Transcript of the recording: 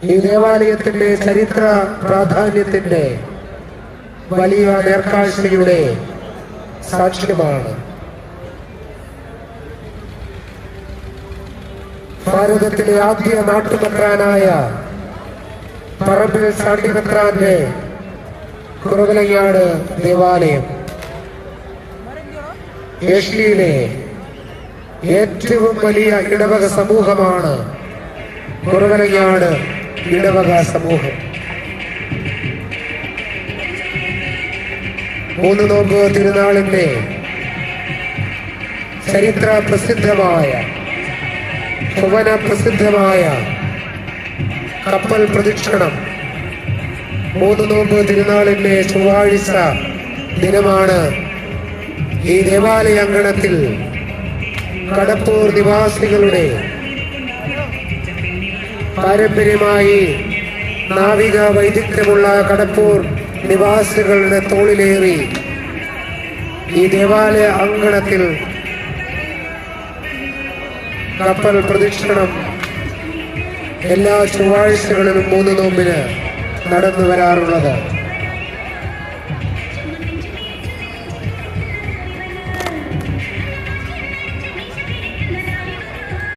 ഈ ദേവാലയത്തിന്റെ ചരിത്ര പ്രാധാന്യത്തിന്റെ വലിയ നേർക്കാഴ്ചയുടെ സാക്ഷ്യമാണ്. ഭാരതത്തിലെ ആദ്യ നാട്ടുമെത്രാനായ പറമ്പിൽ സാണ്ടിമെത്രാന്റെ കുറവലങ്ങാട് ദേവാലയം ഏഷ്യയിലെ ഏറ്റവും വലിയ ഇടവക സമൂഹമാണ് കുറവലങ്ങാട് ഇടവക സമൂഹം. 3 നോമ്പ് തിരുനാളിന്റെ ചരിത്ര പ്രസിദ്ധമായ ഭുവന പ്രസിദ്ധമായ കപ്പൽ പ്രദക്ഷിണം 3 നോമ്പ് തിരുനാളിന്റെ ചൊവ്വാഴ്ച ദിനമാണ് ഈ ദേവാലയ അങ്കണത്തിൽ കടപ്പൂർ നിവാസികളുടെ പാരമ്പര്യമായി നാവിക വൈദഗ്ധ്യമുള്ള കടപ്പൂർ നിവാസികളുടെ തോളിലേറി ഈ ദേവാലയ അങ്കണത്തിൽ കപ്പൽ പ്രദക്ഷിണം എല്ലാ ചൊവ്വാഴ്ചകളിലും 3 നോമ്പിന് നടന്നു വരാറുള്ളത്.